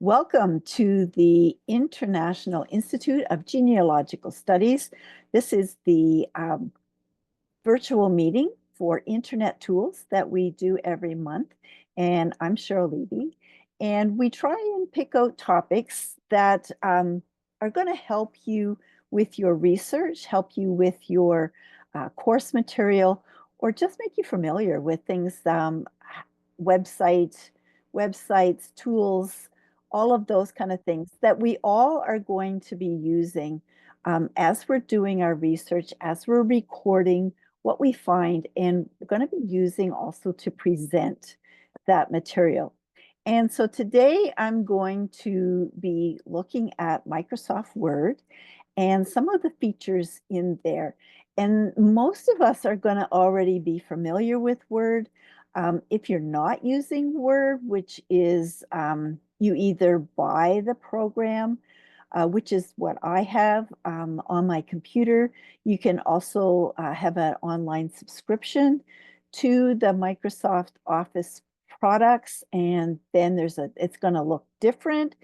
Welcome to the International Institute of Genealogical Studies. This is the virtual meeting for internet tools that we do every month. And I'm Cheryl Levy. And we try and pick out topics that are going to help you with your research, help you with your course material, or just make you familiar with things, websites, tools, all of those kind of things that we all are going to be using as we're doing our research, as we're recording what we find, and we're going to be using also to present that material. And so today I'm going to be looking at Microsoft Word and some of the features in there. And most of us are going to already be familiar with Word. If you're not using Word, which is you either buy the program, which is what I have on my computer. You can also have an online subscription to the Microsoft Office products, and then it's going to look different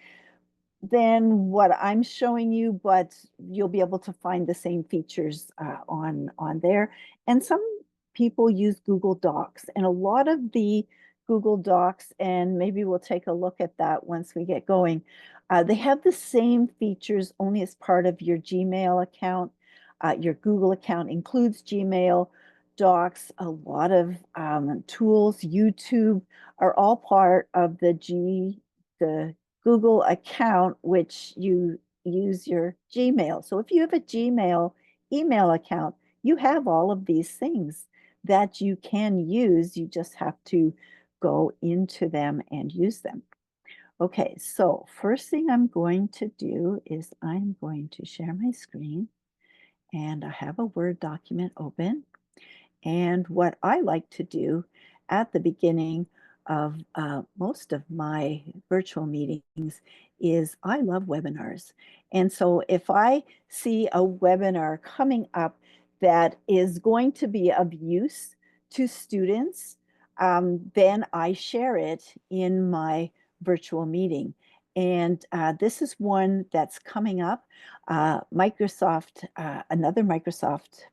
than what I'm showing you, but you'll be able to find the same features on there. And some people use Google Docs, and a lot of the Google Docs, and maybe we'll take a look at that once we get going. They have the same features only as part of your Gmail account. Your Google account includes Gmail, Docs, a lot of tools, YouTube are all part of the Google account, which you use your Gmail. So if you have a Gmail email account, you have all of these things that you can use. You just have to go into them and use them. Okay, so first thing I'm going to do is I'm going to share my screen, and I have a Word document open. And what I like to do at the beginning of most of my virtual meetings is I love webinars. And so if I see a webinar coming up that is going to be of use to students, then I share it in my virtual meeting. And this is one that's coming up. Another Microsoft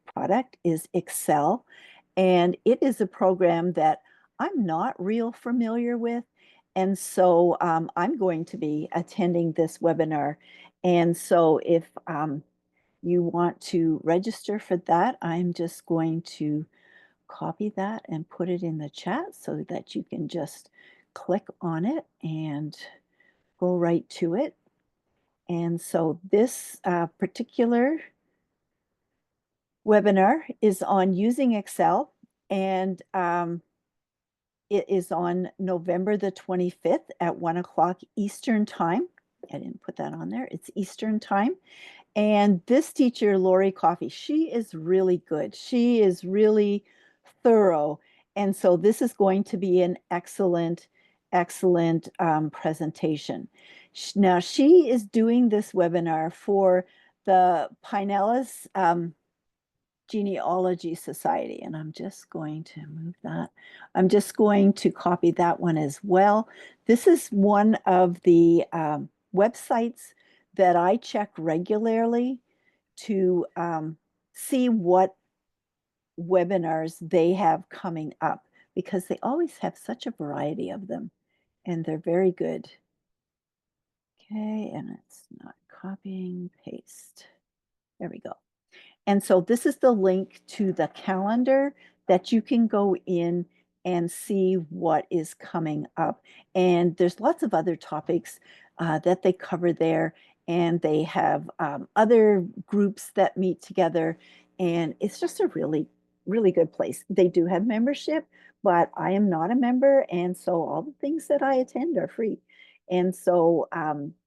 product is Excel. And it is a program that I'm not real familiar with. And so I'm going to be attending this webinar. And so if you want to register for that, I'm just going to copy that and put it in the chat so that you can just click on it and go right to it. And so this particular webinar is on using Excel, and it is on November the 25th at 1 o'clock Eastern time. I didn't put that on there. It's Eastern time. And this teacher, Lori Coffey, she is really good. She is really thorough. And so this is going to be an excellent, excellent presentation. Now, she is doing this webinar for the Pinellas Genealogy Society, and I'm just going to move that. I'm just going to copy that one as well. This is one of the websites that I check regularly to see what webinars they have coming up, because they always have such a variety of them, and they're very good. Okay, and it's not copying, paste. There we go. And so this is the link to the calendar that you can go in and see what is coming up. And there's lots of other topics that they cover there. And they have other groups that meet together. And it's just a really, really good place. They do have membership, but I am not a member. And so all the things that I attend are free. And so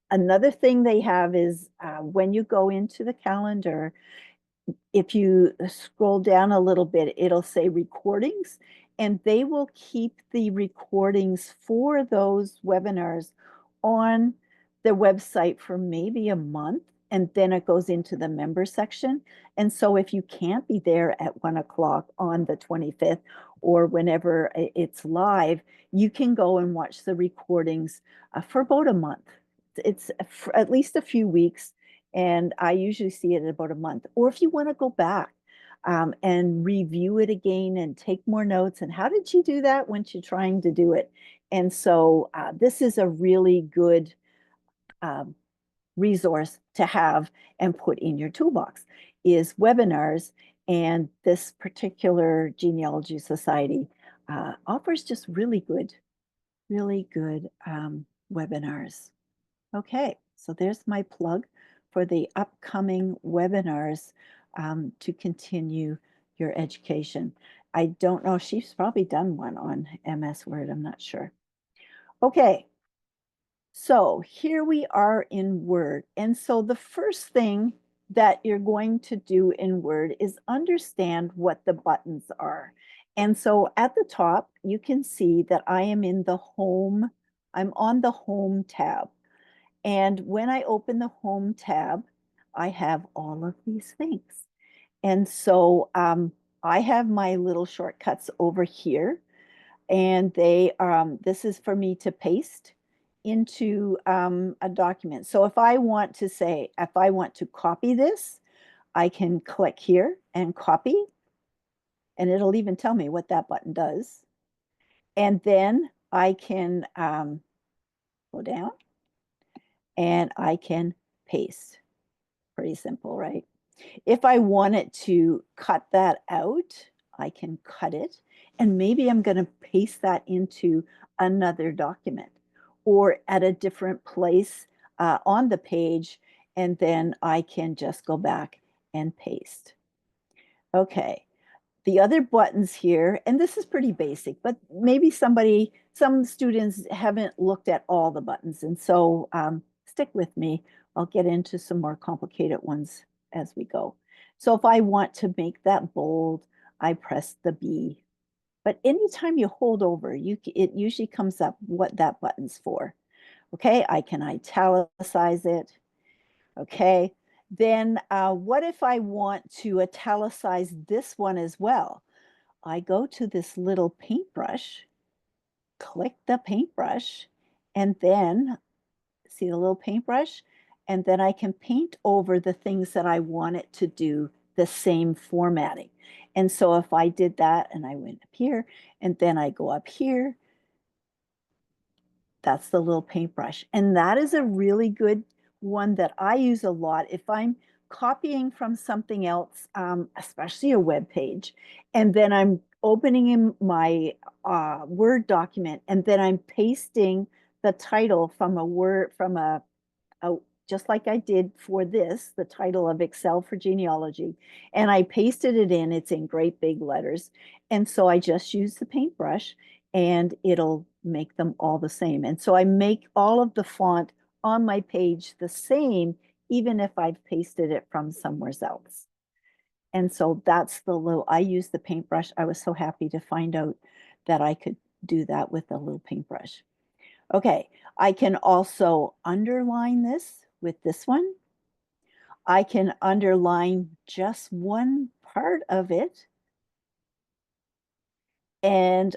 another thing they have is when you go into the calendar, if you scroll down a little bit, it'll say recordings, and they will keep the recordings for those webinars on their website for maybe a month, and then it goes into the member section. And so if you can't be there at 1 o'clock on the 25th or whenever it's live, you can go and watch the recordings for about a month. it's at least a few weeks, and I usually see it in about a month. Or if you want to go back and review it again and take more notes, and how did you do that when you're trying to do it? And so this is a really good um, resource to have and put in your toolbox is webinars. And this particular genealogy society offers just really good webinars. Okay, so there's my plug for the upcoming webinars to continue your education. I don't know, she's probably done one on MS Word, I'm not sure. Okay, so here we are in Word. And so the first thing that you're going to do in Word is understand what the buttons are. And so at the top, you can see that I am in the home, I'm on the home tab. And when I open the home tab, I have all of these things. And so I have my little shortcuts over here, and this is for me to paste into a document. So if I want to copy this, I can click here and copy, and it'll even tell me what that button does. And then I can go down and I can paste. Pretty simple, right? If I wanted to cut that out, I can cut it. And maybe I'm going to paste that into another document or at a different place on the page. And then I can just go back and paste. Okay. The other buttons here, and this is pretty basic, but maybe some students haven't looked at all the buttons. And so stick with me. I'll get into some more complicated ones as we go. So if I want to make that bold, I press the B. But anytime you hold over, it usually comes up what that button's for. Okay, I can italicize it. Okay, then what if I want to italicize this one as well? I go to this little paintbrush, click the paintbrush, and then see the little paintbrush? And then I can paint over the things that I want it to do the same formatting. And so if I did that and I went up here and then I go up here, that's the little paintbrush. And that is a really good one that I use a lot if I'm copying from something else, especially a web page, and then I'm opening in my Word document, and then I'm pasting the title from a word from a just like I did for this, the title of Excel for genealogy, and I pasted it in. It's in great big letters, and so I just use the paintbrush, and it'll make them all the same. And so I make all of the font on my page the same, even if I've pasted it from somewhere else. And so that's I use the paintbrush. I was so happy to find out that I could do that with a little paintbrush. Okay, I can also underline this with this one. I can underline just one part of it. And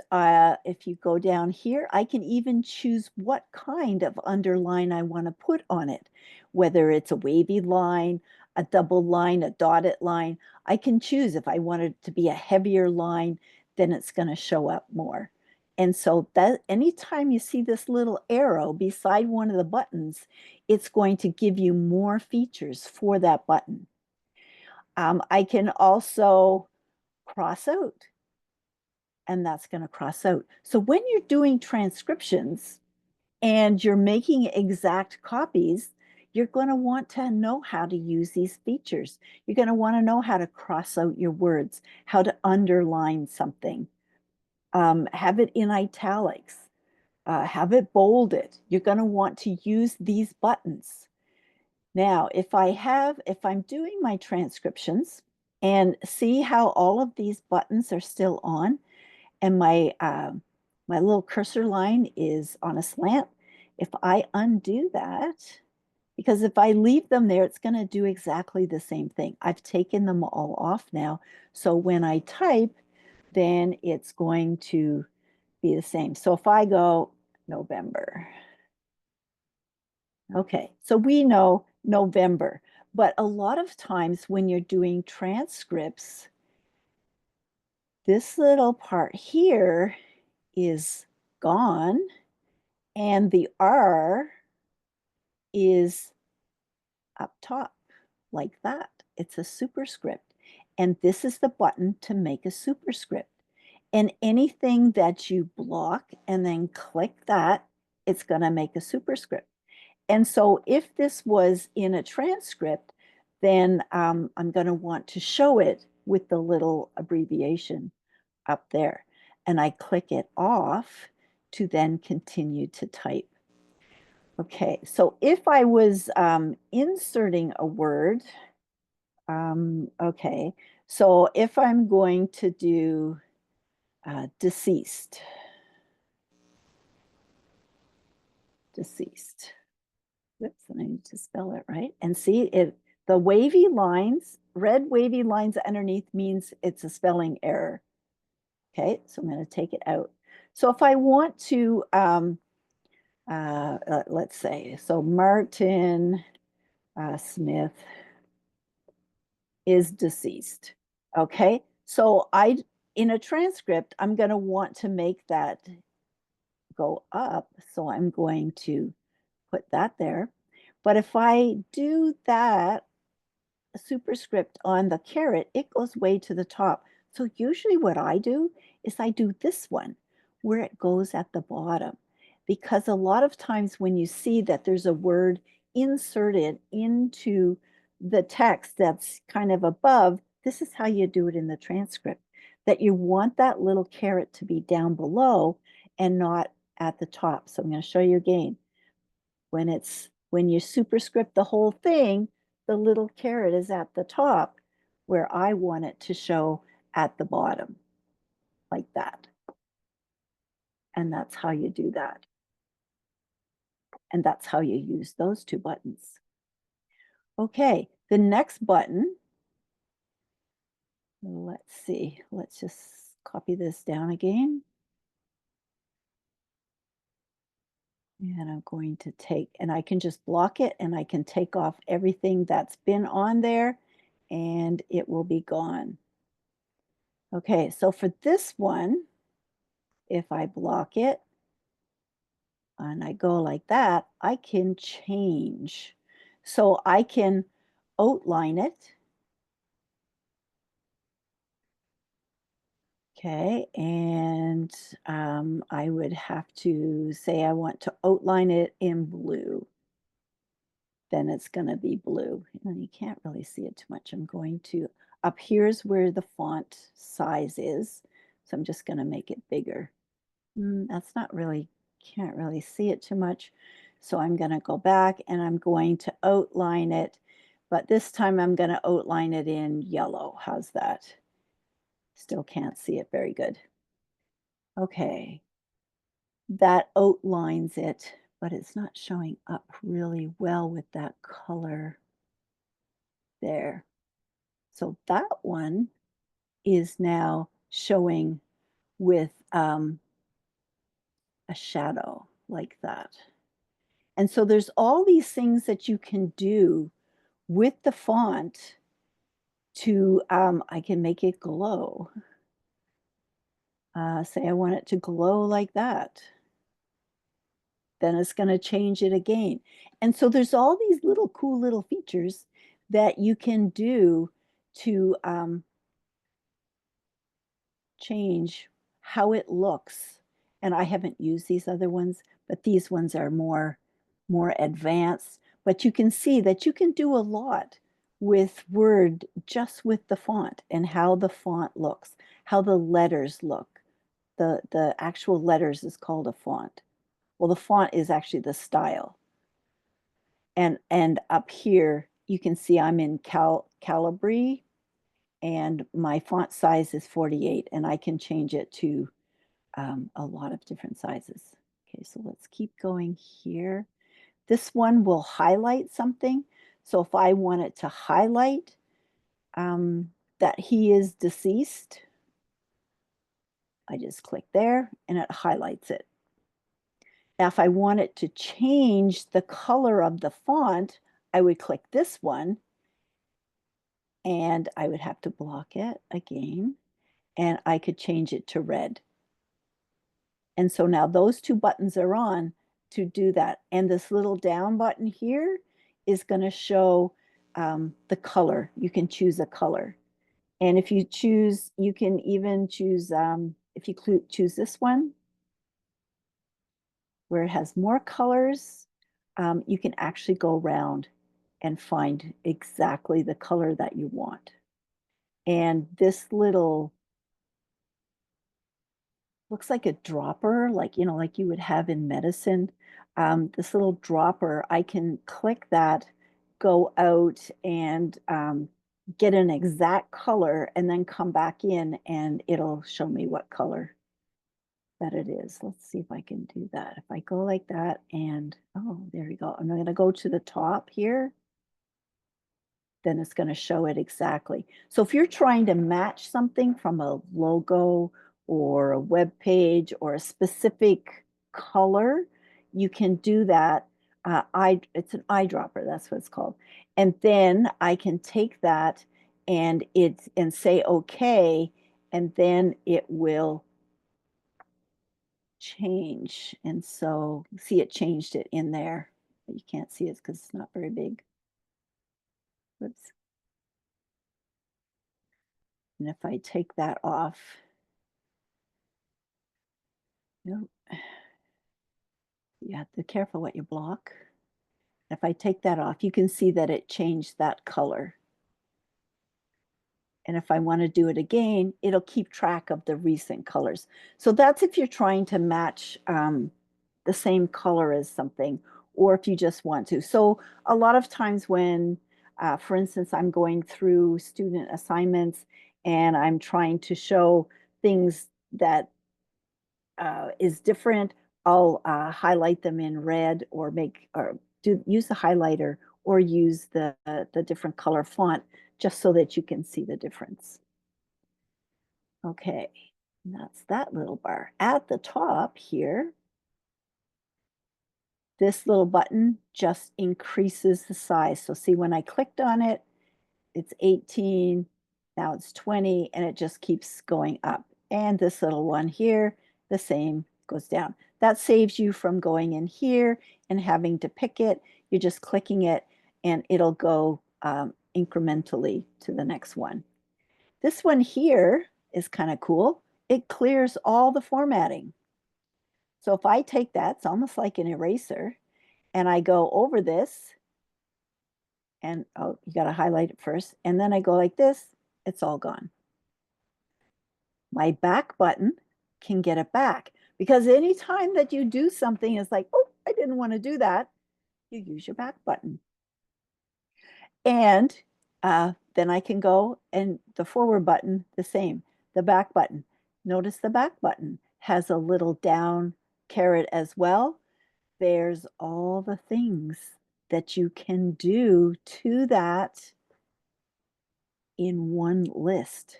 if you go down here, I can even choose what kind of underline I want to put on it, whether it's a wavy line, a double line, a dotted line. I can choose if I want it to be a heavier line, then it's going to show up more. And so that anytime you see this little arrow beside one of the buttons, it's going to give you more features for that button. I can also cross out, and that's going to cross out. So when you're doing transcriptions and you're making exact copies, you're going to want to know how to use these features. You're going to want to know how to cross out your words, how to underline something, have it in italics, have it bolded. You're going to want to use these buttons. Now, if I'm doing my transcriptions and see how all of these buttons are still on, and my little cursor line is on a slant. If I undo that, because if I leave them there, it's going to do exactly the same thing. I've taken them all off now. So when I type, then it's going to be the same. So if I go November, Okay, so we know November, but a lot of times when you're doing transcripts, this little part here is gone and the R is up top like that. It's a superscript. And this is the button to make a superscript. And anything that you block and then click that, it's going to make a superscript. And so if this was in a transcript, then I'm going to want to show it with the little abbreviation up there. And I click it off to then continue to type. Okay, so if I was inserting a word, okay, so if I'm going to do deceased, deceased. Oops, and I need to spell it right. And see it, the wavy lines, red wavy lines underneath means it's a spelling error. Okay, so I'm going to take it out. So if I want to, let's say, so Martin Smith is deceased. Okay, so in a transcript, I'm going to want to make that go up. So I'm going to put that there. But if I do that superscript on the caret, it goes way to the top. So usually what I do is I do this one where it goes at the bottom, because a lot of times when you see that there's a word inserted into the text that's kind of above, this is how you do it in the transcript, that you want that little caret to be down below and not at the top. So I'm going to show you again. When you superscript the whole thing, the little caret is at the top where I want it to show at the bottom, like that. And that's how you do that. And that's how you use those two buttons. Okay, the next button, let's see, let's just copy this down again. And I'm going to take, and I can just block it and I can take off everything that's been on there and it will be gone. Okay, so for this one, if I block it and I go like that, I can change. So I can outline it. Okay, and I would have to say I want to outline it in blue. Then it's going to be blue. And you can't really see it too much. I'm going to, up here's where the font size is. So I'm just going to make it bigger. That's not really, can't really see it too much. So I'm going to go back and I'm going to outline it. But this time I'm going to outline it in yellow. How's that? Still can't see it very good. Okay. That outlines it, but it's not showing up really well with that color there. So that one is now showing with a shadow like that. And so there's all these things that you can do with the font to, I can make it glow. Say I want it to glow like that. Then it's going to change it again. And so there's all these little cool little features that you can do to change how it looks. And I haven't used these other ones, but these ones are more advanced. But you can see that you can do a lot with Word just with the font and how the font looks, how the letters look. The actual letters is called a font. Well, the font is actually the style. And up here, you can see I'm in Calibri, and my font size is 48, and I can change it to a lot of different sizes. Okay, so let's keep going here. This one will highlight something. So if I want it to highlight that he is deceased, I just click there and it highlights it. If I want it to change the color of the font, I would click this one and I would have to block it again, and I could change it to red. And so now those two buttons are on to do that. And this little down button here is going to show the color. You can choose a color. And if you choose, you can even choose, if you choose this one, where it has more colors, you can actually go around and find exactly the color that you want. And this little looks like a dropper, like, you know, like you would have in medicine. This little dropper, I can click that, go out and get an exact color and then come back in and it'll show me what color that it is. Let's see if I can do that. If I go like that and, oh, there we go. I'm going to go to the top here, then it's going to show it exactly. So if you're trying to match something from a logo or a web page or a specific color, you can do that. It's an eyedropper, that's what it's called. And then I can take that and say okay, and then it will change. And so see, it changed it in there. But you can't see it because it's not very big. Whoops. And if I take that off, you have to be careful what you block. If I take that off, you can see that it changed that color. And if I want to do it again, it'll keep track of the recent colors. So that's if you're trying to match the same color as something, or if you just want to. So a lot of times when, for instance, I'm going through student assignments and I'm trying to show things that is different, I'll highlight them in red or use the highlighter or use the different color font just so that you can see the difference. Okay, and that's that little bar. At the top here, this little button just increases the size. So see, when I clicked on it, it's 18, now it's 20, and it just keeps going up. And this little one here, the same, goes down. That saves you from going in here and having to pick it. You're just clicking it and it'll go incrementally to the next one. This one here is kind of cool. It clears all the formatting. So if I take that, it's almost like an eraser, and I go over this, and oh, you got to highlight it first, and then I go like this, it's all gone. My back button can get it back because anytime that you do something, it's like, oh, I didn't want to do that, you use your back button. And then I can go and the forward button, the same. The back button. Notice the back button has a little down caret as well. There's all the things that you can do to that in one list.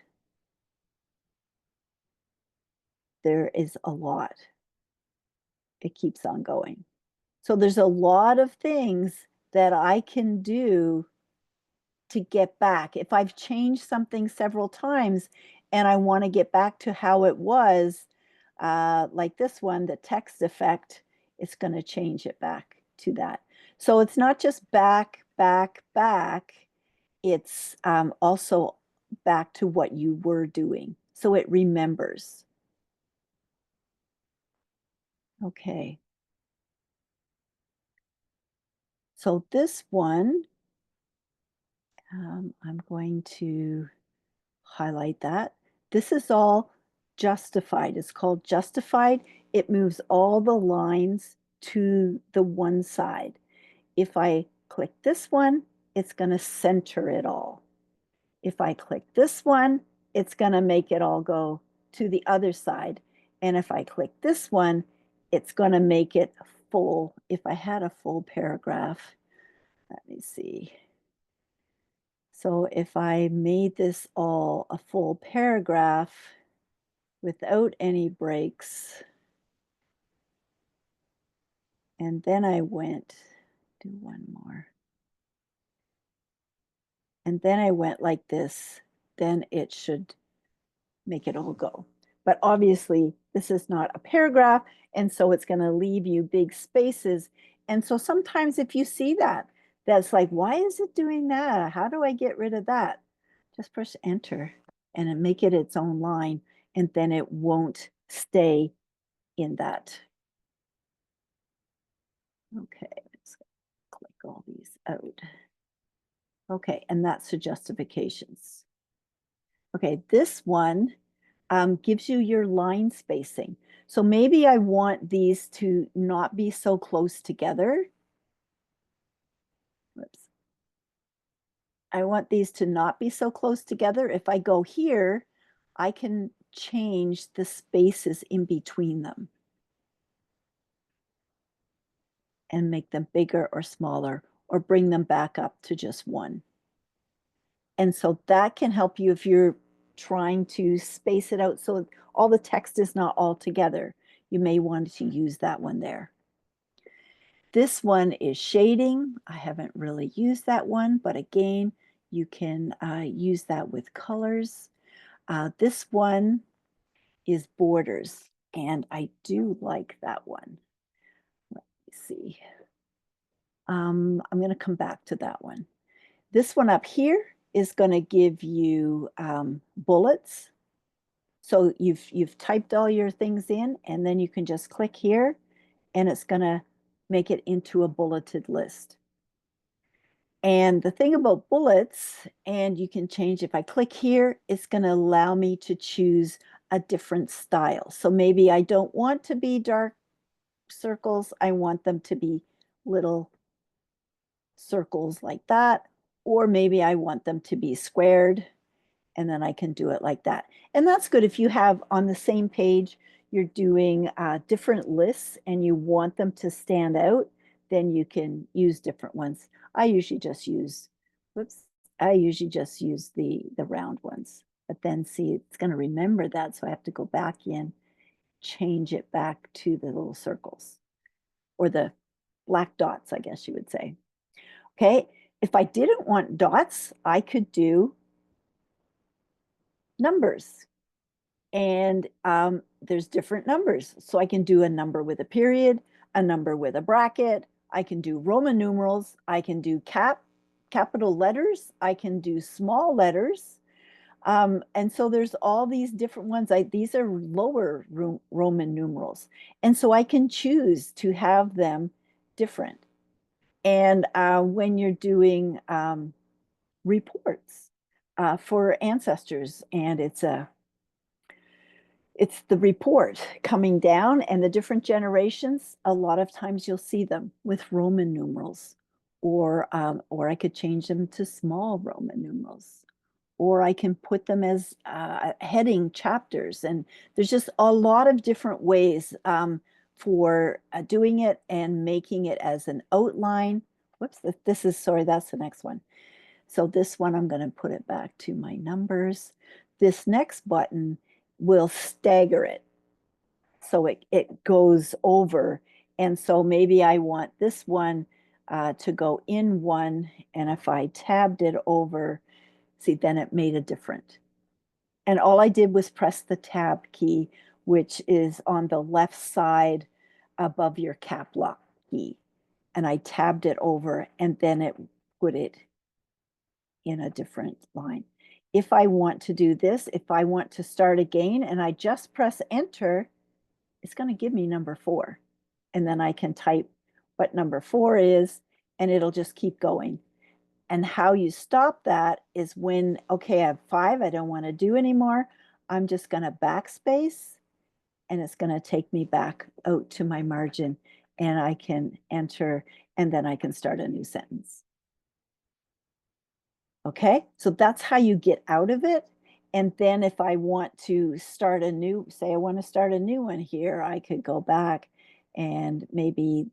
There is a lot. It keeps on going. So there's a lot of things that I can do to get back. If I've changed something several times and I want to get back to how it was, like this one, the text effect, it's going to change it back to that. So it's not just back, back, back. It's also back to what you were doing. So it remembers. Okay. So this one, I'm going to highlight that. This is all justified. It's called justified. It moves all the lines to the one side. If I click this one, it's going to center it all. If I click this one, it's going to make it all go to the other side. And if I click this one, it's going to make it full. If I had a full paragraph, let me see. So if I made this all a full paragraph without any breaks, And then I went, do one more. And then I went like this, then it should make it all go. But obviously, this is not a paragraph, and so it's going to leave you big spaces. And so sometimes if you see that, that's like, why is it doing that? How do I get rid of that? Just press enter and make it its own line, and then it won't stay in that. Okay, let's click all these out. Okay, and that's the justifications. Okay, this one gives you your line spacing. So maybe I want these to not be so close together. Whoops. I want these to not be so close together. If I go here, I can change the spaces in between them and make them bigger or smaller or bring them back up to just one. And so that can help you if you're trying to space it out so all the text is not all together. You may want to use that one there. This one is shading. I haven't really used that one, but again, you can use that with colors. This one is borders, and I do like that one. Let me see. I'm going to come back to that one. This one up here is going to give you bullets. So you've typed all your things in, and then you can just click here, and it's going to make it into a bulleted list. And the thing about bullets, and you can change, if I click here, it's going to allow me to choose a different style. So maybe I don't want to be dark circles. I want them to be little circles like that. Or maybe I want them to be squared, and then I can do it like that. And that's good if you have on the same page, you're doing different lists and you want them to stand out, then you can use different ones. I usually just use, whoops, I usually just use the round ones. But then see, it's going to remember that, so I have to go back in, change it back to the little circles or the black dots, I guess you would say. Okay, if I didn't want dots, I could do numbers. And there's different numbers. So I can do a number with a period, a number with a bracket. I can do Roman numerals. I can do capital letters. I can do small letters. And so there's all these different ones. These are lower Roman numerals. And so I can choose to have them different. And when you're doing reports for ancestors, and it's the report coming down, and the different generations, a lot of times you'll see them with Roman numerals, or I could change them to small Roman numerals, or I can put them as heading chapters. And there's just a lot of different ways for doing it and making it as an outline. Whoops, this is, sorry, that's the next one. So this one, I'm going to put it back to my numbers. This next button will stagger it. So it goes over. And so maybe I want this one to go in one. And if I tabbed it over, see, then it made a different. And all I did was press the tab key, which is on the left side above your cap lock key. And I tabbed it over, and then it put it in a different line. If I want to do this, if I want to start again and I just press enter, it's going to give me number 4. And then I can type what number 4 is, and it'll just keep going. And how you stop that is when, okay, I have 5, I don't want to do anymore. I'm just going to backspace, and it's going to take me back out to my margin, and I can enter, and then I can start a new sentence. Okay, so that's how you get out of it. And then if I want to start a new, say I want to start a new one here, I could go back and maybe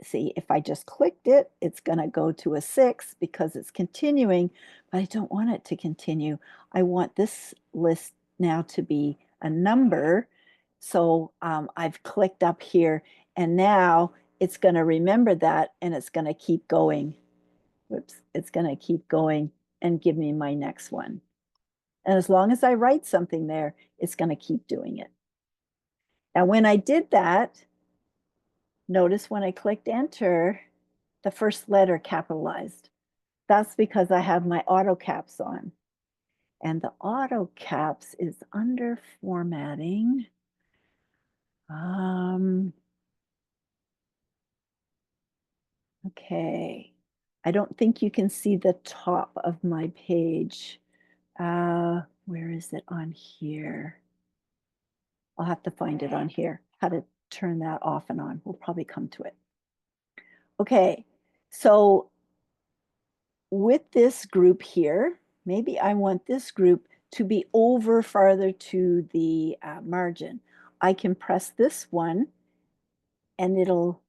see if I just clicked it, it's going to go to a 6 because it's continuing, but I don't want it to continue. I want this list now to be a number. So I've clicked up here, and now it's going to remember that and it's going to keep going. Whoops, it's going to keep going and give me my next one. And as long as I write something there, it's going to keep doing it. Now, when I did that, notice when I clicked enter, the first letter capitalized. That's because I have my auto caps on. And the auto caps is under formatting. Okay. I don't think you can see the top of my page. Where is it on here? I'll have to find it on here, how to turn that off and on. We'll probably come to it. Okay, so with this group here, maybe I want this group to be over farther to the margin. I can press this one and it'll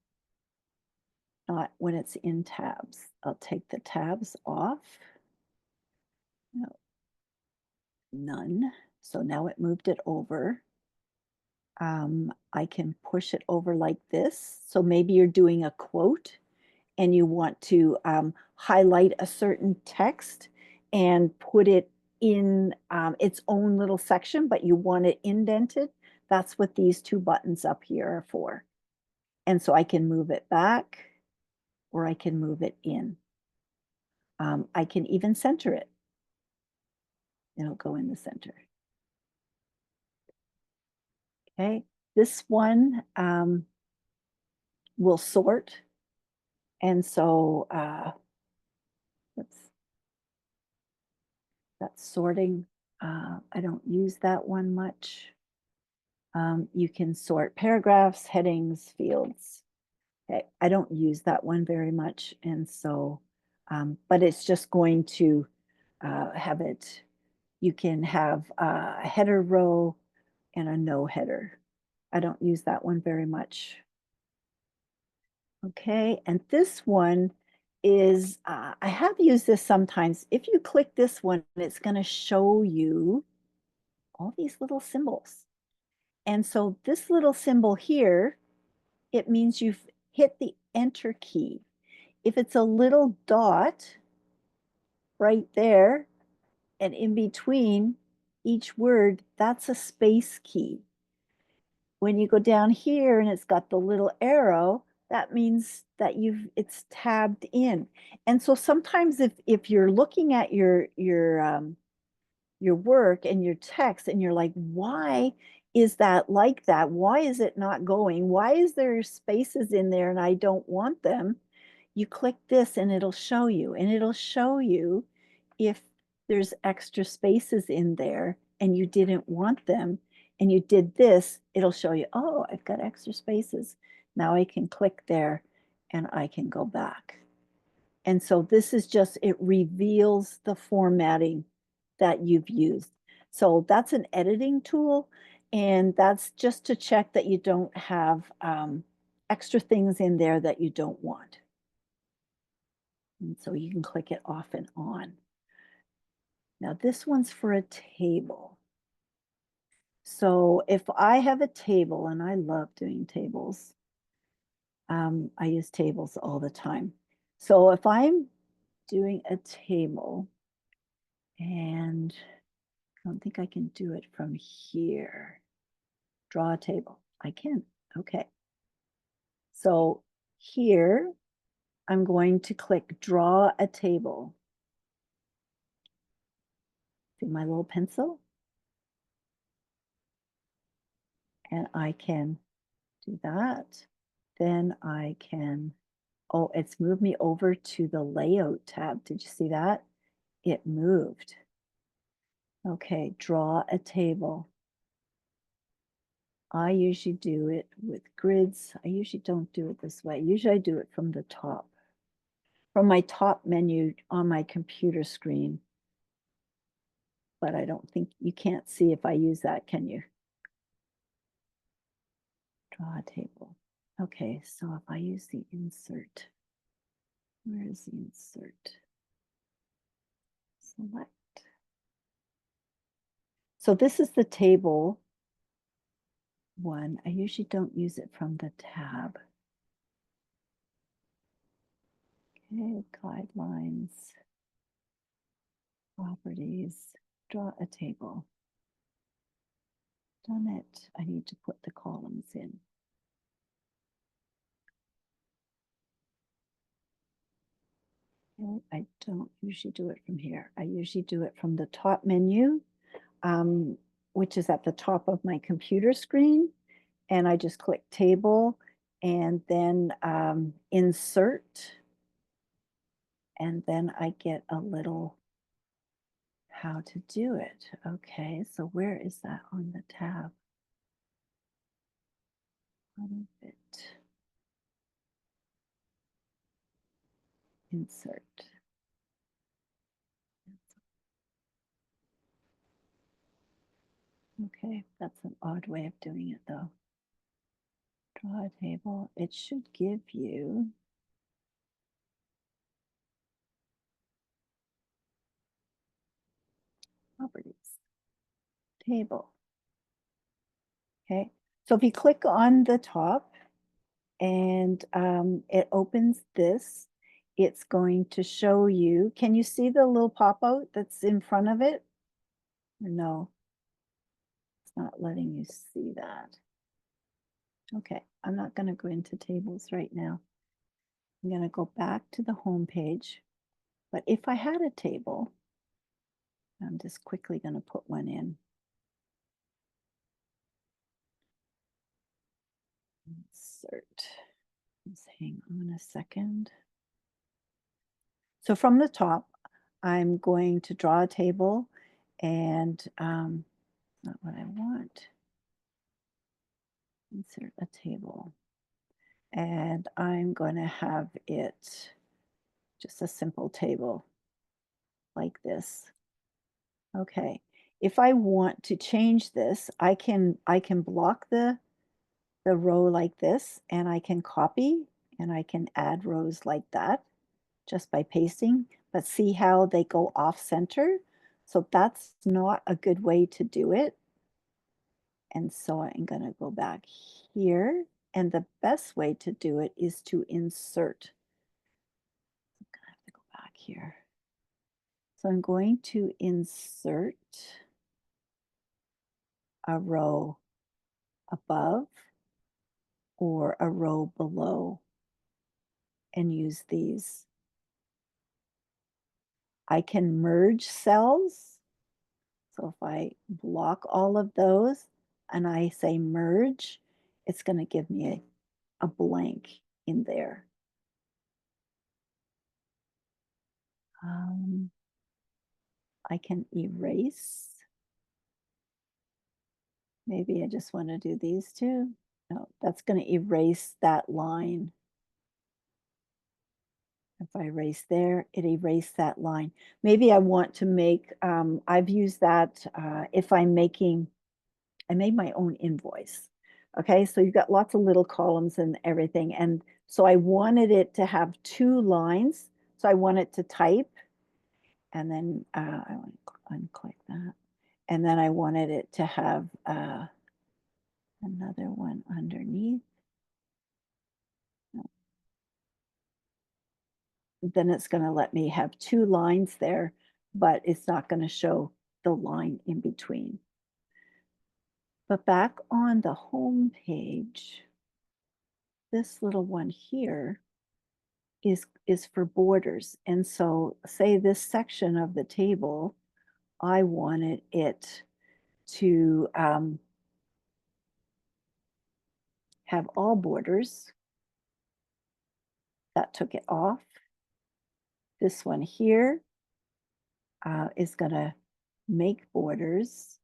not when it's in tabs. I'll take the tabs off. No, none. So now it moved it over. I can push it over like this. So maybe you're doing a quote and you want to highlight a certain text and put it in its own little section, but you want it indented. That's what these two buttons up here are for. And so I can move it back or I can move it in. I can even center it. It'll go in the center. Okay, this one will sort. And so that's sorting. I don't use that one much. You can sort paragraphs, headings, fields. Okay, I don't use that one very much. And so, but it's just going to have it. You can have a header row and a no header. I don't use that one very much. Okay, and this one is, I have used this sometimes. If you click this one, it's going to show you all these little symbols. And so this little symbol here, it means you've hit the enter key. If it's a little dot right there and in between each word, that's a space key. When you go down here and it's got the little arrow, that means that it's tabbed in. And so sometimes if you're looking at your work and your text and you're like, why is that like that? Why is it not going? Why is there spaces in there and I don't want them? You click this and it'll show you, and it'll show you if there's extra spaces in there and you didn't want them and you did this, it'll show you, oh, I've got extra spaces. Now I can click there and I can go back. And so this is just, it reveals the formatting that you've used. So that's an editing tool, and that's just to check that you don't have extra things in there that you don't want. And so you can click it off and on. Now this one's for a table. So if I have a table, and I love doing tables, I use tables all the time. So if I'm doing a table, and I don't think I can do it from here. Draw a table. I can. Okay. So here, I'm going to click draw a table. See my little pencil? And I can do that. Then I can, oh, it's moved me over to the layout tab. Did you see that? It moved. Okay, draw a table. I usually do it with grids. I usually don't do it this way. Usually I do it from the top, from my top menu on my computer screen. But I don't think, you can't see if I use that, can you? Draw a table. Okay, so if I use the insert, where is the insert? Select. So this is the table one. I usually don't use it from the tab. Okay, guidelines, properties, draw a table. Done it. I need to put the columns in. Okay, I don't usually do it from here. I usually do it from the top menu, um, which is at the top of my computer screen. And I just click table and then insert. And then I get a little how to do it. Okay, so where is that on the tab? It. Insert. Okay, that's an odd way of doing it though. Draw a table. It should give you properties, table. Okay, so if you click on the top and it opens this, it's going to show you, can you see the little pop-out that's in front of it? No, it's not letting you see that. Okay, I'm not going to go into tables right now. I'm going to go back to the home page. But if I had a table, I'm just quickly going to put one in. Insert. Just hang on a second. So from the top, I'm going to draw a table and not what I want. Insert a table. And I'm going to have it just a simple table like this. Okay. If I want to change this, I can block the row like this and I can copy and I can add rows like that just by pasting, but see how they go off center? So that's not a good way to do it. And so I'm going to go back here. And the best way to do it is to insert. I'm going to have to go back here. So I'm going to insert a row above or a row below and use these. I can merge cells. So if I block all of those and I say merge, it's going to give me a blank in there. I can erase. Maybe I just want to do these two. No, that's going to erase that line. If I erase there, it erased that line. Maybe I want to make, I've used that if I'm making, I made my own invoice. Okay, so you've got lots of little columns and everything. And so I wanted it to have two lines. So I want it to type. And then I want to unclick that. And then I wanted it to have another one underneath. Then it's going to let me have two lines there, but it's not going to show the line in between. But back on the home page, this little one here is for borders. And so say this section of the table, I wanted it to have all borders. That took it off. This one here is going to make borders.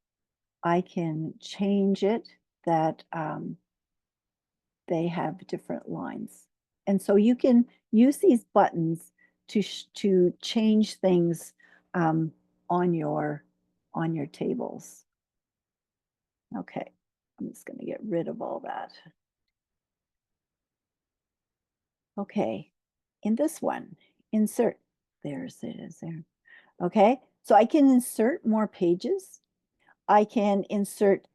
I can change it that they have different lines. And so you can use these buttons to change things on your tables. Okay, I'm just going to get rid of all that. Okay, in this one, insert. There's it is there. Okay, so I can insert more pages. I can insert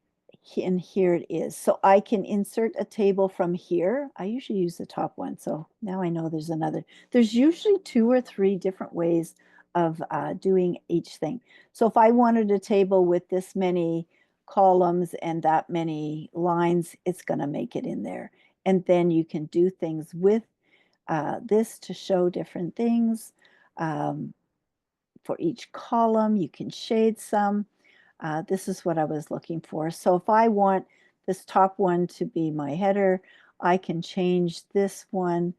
And here it is. So I can insert a table from here. I usually use the top one. So now I know there's another. There's usually 2 or 3 different ways of doing each thing. So if I wanted a table with this many columns and that many lines, it's going to make it in there. And then you can do things with this to show different things. For each column, you can shade some. This is what I was looking for. So if I want this top one to be my header, I can change this one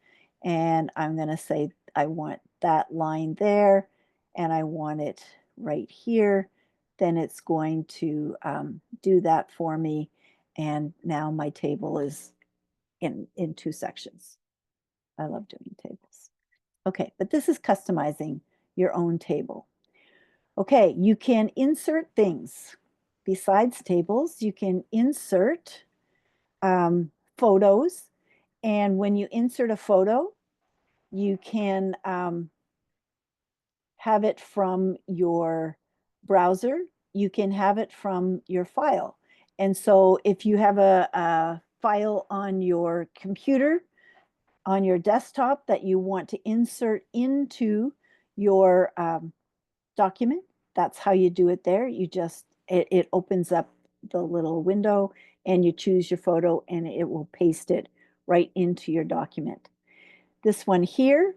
and I'm going to say I want that line there and I want it right here. Then it's going to do that for me. And now my table is in 2 sections. I love doing tables. Okay, but this is customizing your own table. Okay, you can insert things. Besides tables, you can insert photos. And when you insert a photo, you can have it from your browser. You can have it from your file. And so if you have a file on your computer, on your desktop that you want to insert into your document, that's how you do it there. You just, it opens up the little window and you choose your photo and it will paste it right into your document. This one here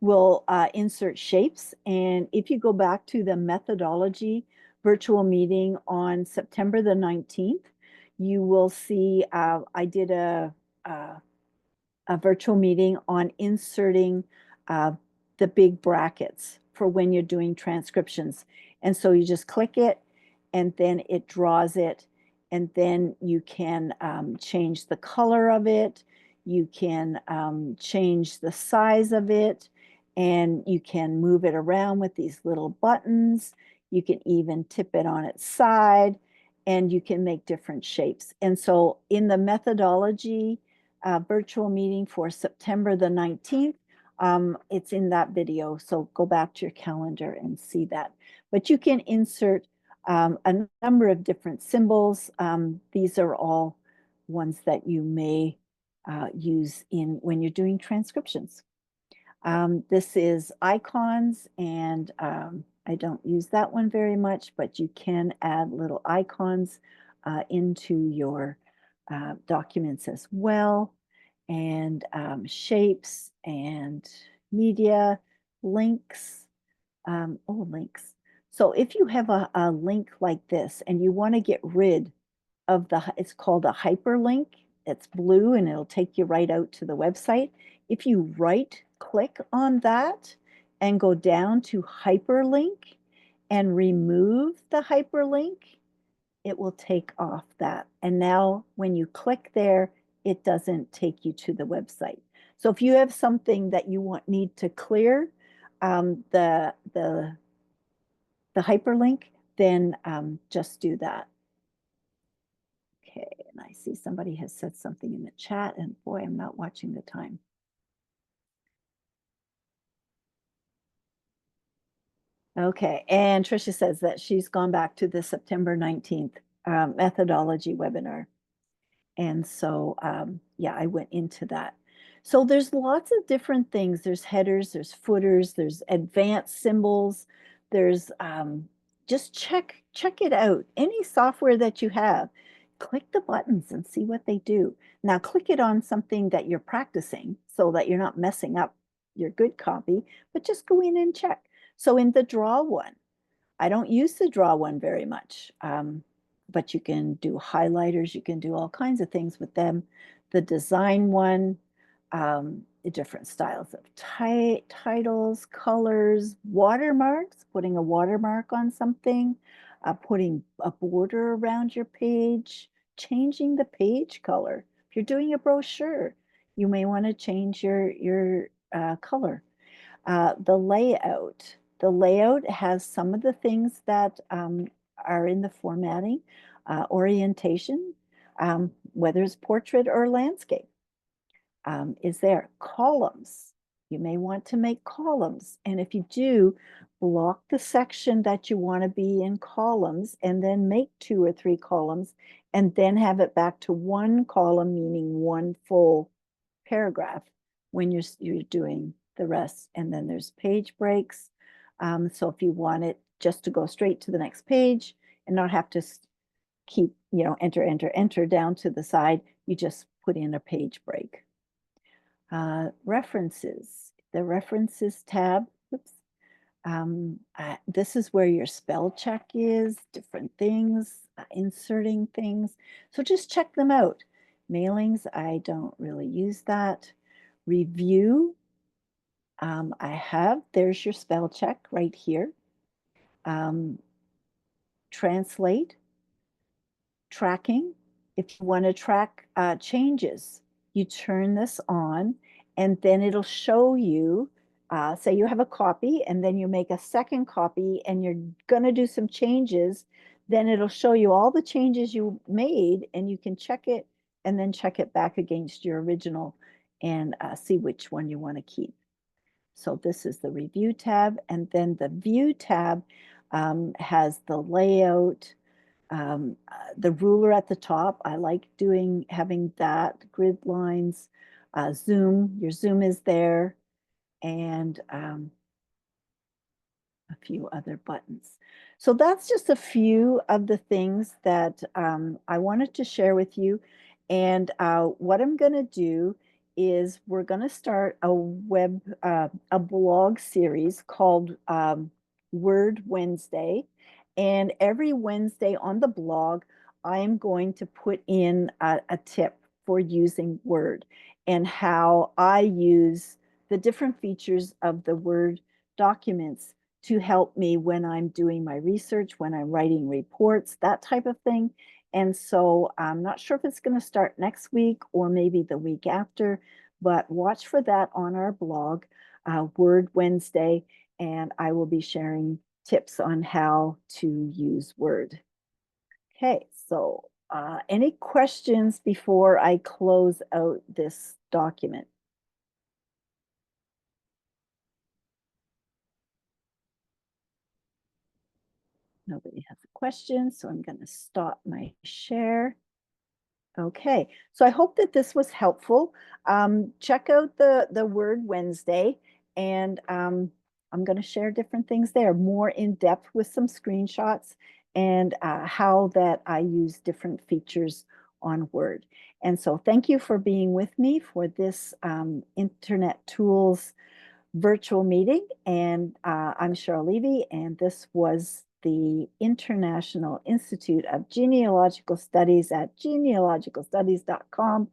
will insert shapes. And if you go back to the methodology virtual meeting on September the 19th, you will see I did a virtual meeting on inserting the big brackets for when you're doing transcriptions. And so you just click it and then it draws it. And then you can change the color of it. You can change the size of it. And you can move it around with these little buttons. You can even tip it on its side. And you can make different shapes. And so in the methodology virtual meeting for September the 19th, it's in that video, so go back to your calendar and see that. But you can insert a number of different symbols. These are all ones that you may use in when you're doing transcriptions. This is icons, and I don't use that one very much, but you can add little icons into your documents as well, and shapes and media, links. Links. So if you have a link like this and you want to get rid of it's called a hyperlink. It's blue and it'll take you right out to the website. If you right click on that and go down to hyperlink and remove the hyperlink, it will take off that. And now when you click there, it doesn't take you to the website. So if you have something that you need to clear the hyperlink, then just do that. Okay, and I see somebody has said something in the chat, and boy, I'm not watching the time. Okay, and Tricia says that she's gone back to the September 19th methodology webinar. And so, yeah, I went into that. So there's lots of different things. There's headers, there's footers, there's advanced symbols. There's just check it out. Any software that you have, click the buttons and see what they do. Now click it on something that you're practicing so that you're not messing up your good copy, but just go in and check. So in the draw one, I don't use the draw one very much, but you can do highlighters. You can do all kinds of things with them. The design one, the different styles of titles, colors, watermarks, putting a watermark on something, putting a border around your page, changing the page color. If you're doing a brochure, you may want to change your color. The layout. The layout has some of the things that are in the formatting, orientation, whether it's portrait or landscape, is there. Columns. You may want to make columns. And if you do, block the section that you want to be in columns and then make 2 or 3 columns and then have it back to one column, meaning one full paragraph when you're doing the rest. And then there's page breaks. So if you want it just to go straight to the next page and not have to keep, enter, enter, enter down to the side, you just put in a page break. References, the references tab, oops. This is where your spell check is, different things, inserting things. So just check them out. Mailings, I don't really use that. Review, there's your spell check right here. Translate, tracking. If you want to track changes, you turn this on and then it'll show you, say you have a copy and then you make a second copy and you're going to do some changes, then it'll show you all the changes you made and you can check it and then check it back against your original and see which one you want to keep. So this is the review tab, and then the view tab has the layout, the ruler at the top. I like having that, grid lines, zoom, your zoom is there, and a few other buttons. So that's just a few of the things that I wanted to share with you. And what I'm going to do is we're going to start a blog series called Word Wednesday. And every Wednesday on the blog, I am going to put in a tip for using Word and how I use the different features of the Word documents to help me when I'm doing my research, when I'm writing reports, that type of thing. And so I'm not sure if it's going to start next week or maybe the week after, but watch for that on our blog, Word Wednesday, and I will be sharing tips on how to use Word. Okay, so any questions before I close out this document? Nobody has a question, so I'm going to stop my share. Okay, so I hope that this was helpful. Check out the Word Wednesday, and I'm going to share different things there, more in depth with some screenshots and how that I use different features on Word. And so thank you for being with me for this Internet Tools virtual meeting. And I'm Cheryl Levy, and this was the International Institute of Genealogical Studies at genealogicalstudies.com.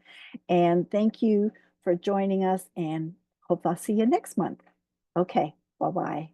And thank you for joining us, and hope I'll see you next month. Okay, bye-bye.